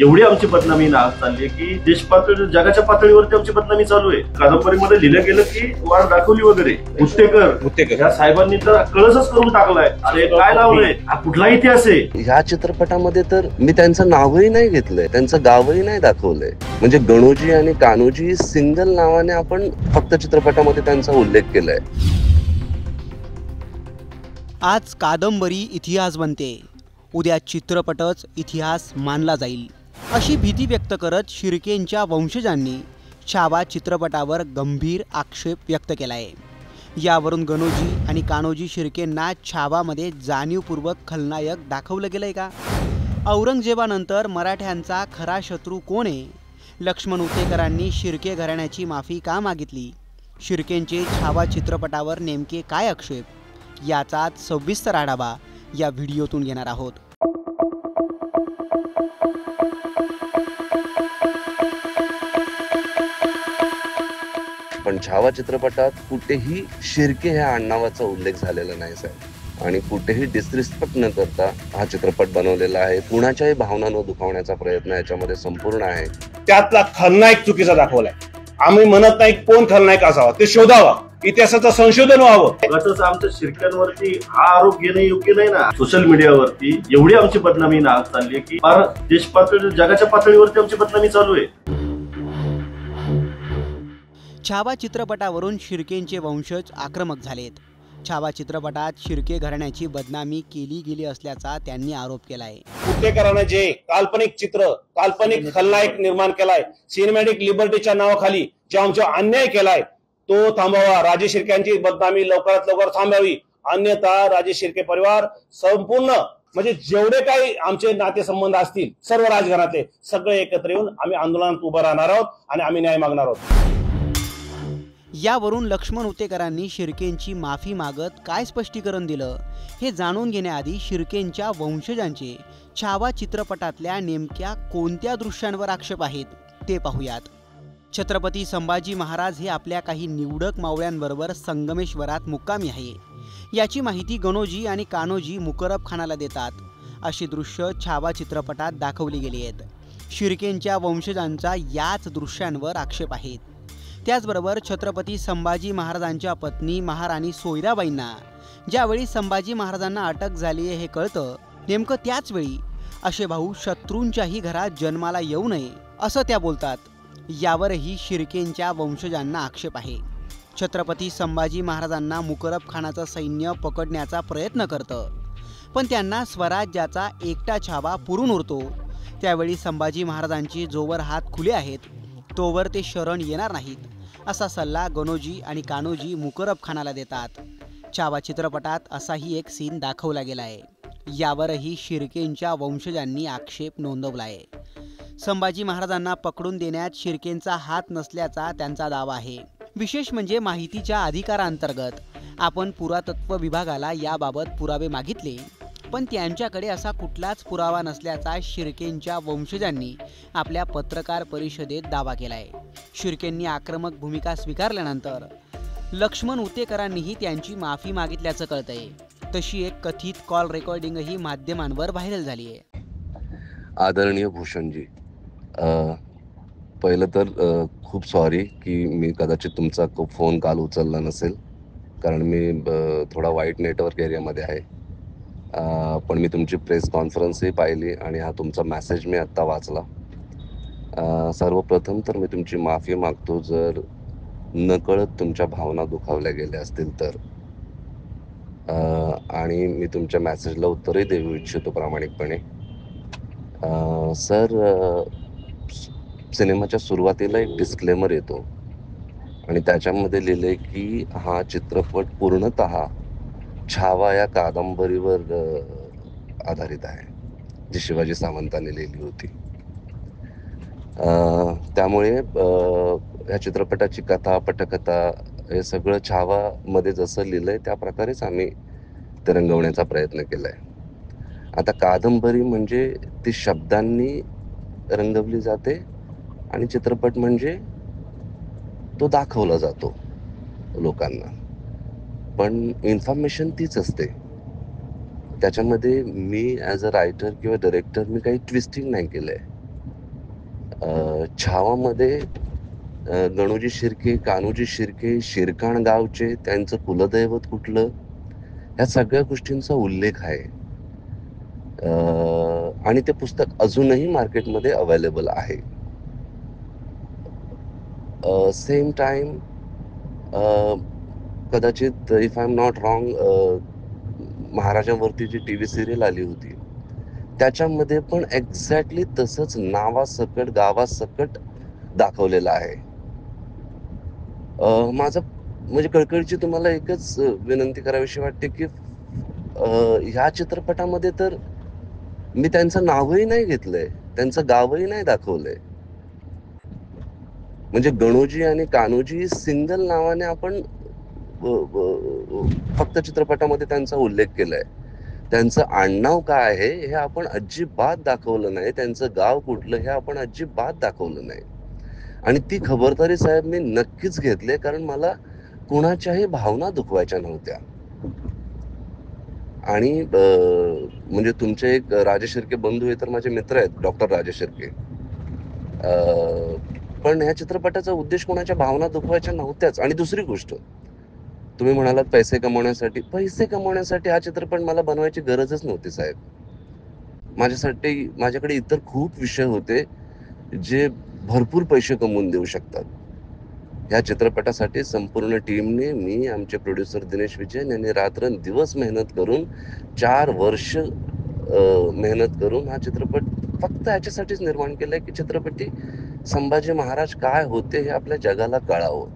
एवढी आमची बदनामी नाहक चालली आहे की देश पातळी जगाच्या पातळीवरती आमची बदनामी चालू आहे। कादंबरीमध्ये लिहिलं गेलं की वाढ दाखवली वगैरे उत्तेकर या साहेबांनी तर कळसच करून टाकलाय। अरे काय लावलंय, हा कुठला इतिहास आहे? ह्या चित्रपटामध्ये तर मी त्यांचं नावही नाही घेतलंय, त्यांचं गावही नाही दाखवलंय। म्हणजे गणोजी आणि कान्होजी सिंगल नावाने आपण फक्त चित्रपटामध्ये त्यांचा उल्लेख केलाय। आज कादंबरी इतिहास बनते, उद्या चित्रपटच इतिहास मानला जाईल अशी भीती व्यक्त करत शिर्केंच्या वंशजांनी छावा चित्रपटावर गंभीर आक्षेप व्यक्त केलाय। यावरून गणोजी आणि कान्होजी शिर्केंना छावामध्ये जाणीवपूर्वक खलनायक दाखवलं गेलंय का? औरंगजेबानंतर मराठ्यांचा खरा शत्रू कोण आहे? लक्ष्मण उत्तेकरांनी शिर्के घराण्याची माफी का मागितली? शिर्केंचे छावा चित्रपटावर नेमके काय आक्षेप? याचाच सविस्तर आढावा या व्हिडिओतून घेणार आहोत। पण छावा चित्रपटात कुठेही शिर्के ह्या आडनावाचा उल्लेख झालेला नाही साहेब, आणि कुठेही डिसरिस्पेक्ट न करता हा चित्रपट बनवलेला आहे। कुणाच्याही भावना न दुखावण्याचा प्रयत्न याच्यामध्ये संपूर्ण आहे। त्यातला खलनायक चुकीचा दाखवलाय। आम्ही म्हणत नाही कोण खलनायक असावा, ते शोधावा, इतिहासाचं संशोधन व्हावं। तसंच आमच्या शिर्क्यांवरती हा आरोप घेणं योग्य नाही ना। सोशल मीडियावरती एवढी आमची बदनामी नाहक चालली आहे की देश पातळी जगाच्या पातळीवरती आमची बदनामी चालू आहे। छावा चित्रपटावरून शिर्केंचे वंशज आक्रमक झालेत। छावा चित्रपटात शिर्के घराण्याची बदनामी केली गेली असल्याचा त्यांनी आरोप केलाय। उत्तेकरांना जे काल्पनिक चित्र, काल्पनिक खलनायक निर्माण केलाय, सिनेमॅटिक लिबर्टीच्या नावाखाली जे आमचा अन्याय केलाय तो थांबावा। राजे शिर्क्यांची बदनामी लवकरात लवकर थांबावी, अन्यथा राजे शिर्के परिवार संपूर्ण म्हणजे जेवढे काही आमचे नातेसंबंध असतील सर्व राजघरातले सगळे एकत्र येऊन आम्ही आंदोलनात उभं राहणार आहोत आणि आम्ही न्याय मागणार आहोत। यावरून लक्ष्मण उत्तेकरांनी शिर्केंची माफी मागत काय स्पष्टीकरण दिलं हे जाणून घेण्याआधी शिर्केंच्या वंशजांचे छावा चित्रपटातल्या नेमक्या कोणत्या दृश्यांवर आक्षेप आहेत ते पाहूयात। छत्रपती संभाजी महाराज हे आपल्या काही निवडक मावळ्यांबरोबर संगमेश्वरात मुक्कामी आहे, याची माहिती गणोजी आणि कान्होजी मुकरब खानाला देतात। अशी दृश्य छावा चित्रपटात दाखवली गेली आहेत। शिर्केंच्या वंशजांचा याच दृश्यांवर आक्षेप आहेत। त्याचबरोबर छत्रपती संभाजी महाराजांच्या पत्नी महाराणी सोयराबाईंना ज्यावेळी संभाजी महाराजांना अटक झाली हे कळतं, नेमकं त्याच वेळी असे भाऊ शत्रूंच्याही घरात जन्माला येऊ नये असं त्या बोलतात। यावरही शिर्केंच्या वंशजांना आक्षेप आहे। छत्रपती संभाजी महाराजांना मुकरब खानाचं सैन्य पकडण्याचा प्रयत्न करतं, पण त्यांना स्वराज्याचा एकटा छावा पुरून उरतो। त्यावेळी संभाजी महाराजांची जोवर हात खुले आहेत तोवर ते शरण येणार नाहीत असा सल्ला गणोजी आणि कान्होजी मुकरब खानाला देतात। छावा चित्रपटात असाही एक सीन दाखवला गेला आहे। यावरही शिर्केंच्या वंशजांनी आक्षेप नोंदवलाय। संभाजी महाराजांना पकडून देण्यात शिर्केंचा हात नसल्याचा त्यांचा दावा आहे। विशेष म्हणजे माहितीच्या अधिकारांतर्गत आपण पुरातत्व विभागाला याबाबत पुरावे मागितले, पण त्यांच्याकडे असा कुठलाच पुरावा नसल्याचा शिर्केंच्या वंशजांनी आपल्या पत्रकार परिषदेत दावा केलाय। शिर्केंनी आक्रमक भूमिका स्वीकारल्यानंतर लक्ष्मण उत्तेकरांनीही त्यांची माफी मागितल्याचं कळतंय। तशी एक कथित कॉल रेकॉर्डिंगही माध्यमांवर व्हायरल झाली आहे। आदरणीय भूषणजी, पहिलं तर खूप सॉरी की मी कदाचित तुमचा फोन काल उचलला नसेल, कारण मी थोडा वाईट नेटवर्क एरियामध्ये आहे। पण मी तुमची प्रेस कॉन्फरन्सही पाहिली आणि हा तुमचा मेसेज मी आत्ता वाचला। सर्वप्रथम तर मी तुमची माफी मागतो जर नकळत तुमच्या भावना दुखावल्या गेल्या असतील तर, आणि मी तुमच्या मेसेजला उत्तरही देऊ इच्छितो प्रामाणिकपणे। सर, सिनेमाच्या सुरुवातीला एक डिस्क्लेमर येतो आणि त्याच्यामध्ये लिहिलंय की हा चित्रपट पूर्णतः छावा या कादंबरीवर आधारित आहे, जी शिवाजी सावंतांनी लिहिली होती। त्यामुळे या चित्रपटाची कथा, पटकथा हे सगळं छावामध्ये जसं लिहिलंय त्या प्रकारेच आम्ही ते रंगवण्याचा प्रयत्न केलाय। आता कादंबरी म्हणजे ती शब्दांनी रंगवली जाते आणि चित्रपट म्हणजे तो दाखवला जातो लोकांना, पण इन्फॉर्मेशन तीच असते। त्याच्यामध्ये मी ॲज अ रायटर किंवा डायरेक्टर मी काही ट्विस्टिंग नाही केलंय। छावामध्ये गणोजी शिर्के, कान्होजी शिर्के, शिरकाण गावचे, त्यांचं कुलदैवत कुठलं, ह्या सगळ्या गोष्टींचा उल्लेख आहे. आणि ते पुस्तक अजूनही मार्केटमध्ये अवेलेबल आहे. सेम टाइम कदाचित if I am not wrong, महाराजांवरती जी TV सिरियल आली होती त्याच्यामध्ये पण एक्झॅक्टली तसंच नावासकट गावासकट दाखवलेलं आहे. माझं म्हणजे कळकळीची तुम्हाला एकच विनंती करावीशी वाटते की ह्या चित्रपटामध्ये तर मी त्यांचं नावही नाही घेतलंय, त्यांचं गावही नाही दाखवलंय. म्हणजे गणोजी आणि कान्होजी सिंगल नावाने आपण फक्त चित्रपटामध्ये त्यांचा उल्लेख केलाय. त्यांचं आडनाव काय आहे हे आपण अजिबात दाखवलं नाही, त्यांचं गाव कुठलं हे आपण अजिबात दाखवलं नाही. आणि ती खबरदारी साहेब मी नक्कीच घेतली, कारण मला कुणाच्याही भावना दुखवायच्या नव्हत्या. आणि म्हणजे तुमचे एक राजेश शिर्के बंधू हे तर माझे मित्र आहेत, डॉक्टर राजेश शिर्के. पण ह्या चित्रपटाचा उद्देश कोणाच्या भावना दुखवायच्या नव्हत्याच. आणि दुसरी गोष्ट, तुम्ही म्हणालात पैसे कमवण्यासाठी हा चित्रपट मला बनवायची गरजच नव्हती साहेब. माझ्याकडे इतर खूप विषय होते जे भरपूर पैसे कमवून देऊ शकतात. ह्या चित्रपटासाठी संपूर्ण टीमने, मी, आमचे प्रोड्युसर दिनेश विजयन यांनी रात्रंदिवस मेहनत करून 4 वर्ष मेहनत करून हा चित्रपट फक्त ह्याच्यासाठीच निर्माण केलाय की चित्रपटी संभाजी महाराज काय होते हे आपल्या जगाला कळावं.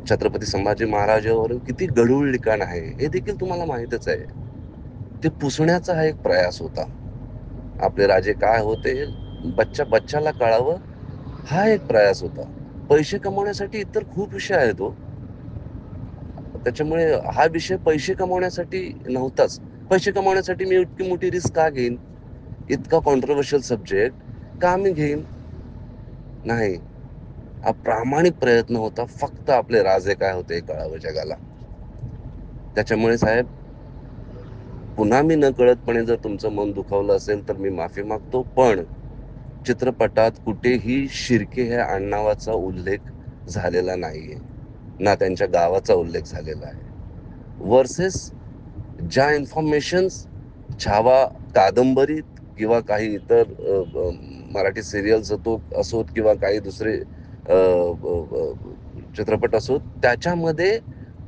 छत्रपती संभाजी महाराजांवर किती गढूळ लिखाण आहे हे देखील तुम्हाला माहितच आहे. ते पुसण्याचा हा एक प्रयास होता. आपले राजे काय होते बच्चाला कळावं हा एक प्रयास होता. पैसे कमवण्यासाठी इतर खूप विषय आहेत हो. त्याच्यामुळे हा विषय पैसे कमवण्यासाठी नव्हताच. पैसे कमवण्यासाठी मी इतकी मोठी रिस्क का घेईन, इतका कॉन्ट्रोवर्शियल सब्जेक्ट का मी घेईन? नाही, हा प्रामाणिक प्रयत्न होता फक्त आपले राजे काय होते हे कळावं जगाला. त्याच्यामुळे साहेब पुन्हा मी न कळतपणे जर तुमचं मन दुखावलं असेल तर मी माफी मागतो. पण चित्रपटात कुठेही शिर्के ह्या आडनावाचा उल्लेख झालेला नाहीये, ना त्यांच्या गावाचा उल्लेख झालेला आहे. वर्सेस ज्या इन्फॉर्मेशन्स छावा कादंबरीत किंवा काही इतर मराठी सिरियल्स असोत किंवा काही दुसरे चित्रपट असोत त्याच्यामध्ये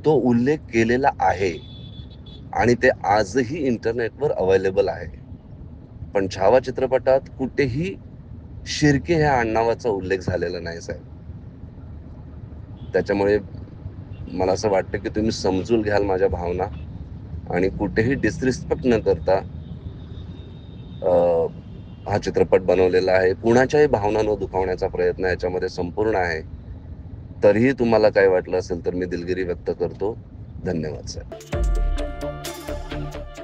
तो उल्लेख केलेला आहे आणि ते आजही इंटरनेटवर अवेलेबल आहे. पण छावा चित्रपटात कुठेही शिर्के ह्या आडनावाचा उल्लेख झालेला नाही साहेब. त्याच्यामुळे मला असं वाटतं की तुम्ही समजून घ्याल माझ्या भावना आणि कुठेही डिसरिस्पेक्ट न करता हा चित्रपट बनवलेला आहे. कुणाच्याही भावना न दुखावण्याचा प्रयत्न याच्यामध्ये संपूर्ण आहे. तरीही तुम्हाला काय वाटलं असेल तर मी दिलगिरी व्यक्त करतो. धन्यवाद साहेब.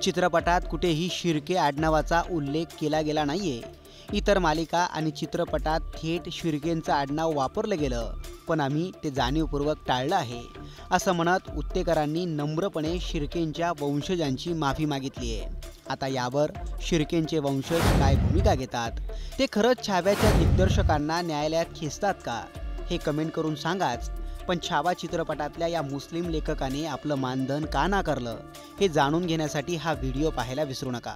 चित्रपटात कुठेही शिर्के आडनावाचा उल्लेख केला गेला नाहीये. इतर मालिका आणि चित्रपटात थेट शिर्केंचं आडनाव वापरलं गेलं, पण आम्ही ते जाणीवपूर्वक टाळलं आहे, असं म्हणत उत्तेकरांनी नम्रपणे शिर्केंच्या वंशजांची माफी मागितली आहे. आता यावर शिर्केंचे वंशज काय भूमिका घेतात, ते खरंच छाव्याच्या दिग्दर्शकांना न्यायालयात खेचतात का, हे कमेंट करून सांगाच. पण छावा चित्रपटातल्या या मुस्लिम लेखकाने आपलं मानधन का नाकारलं हे जाणून घेण्यासाठी हा व्हिडिओ पाहायला विसरू नका.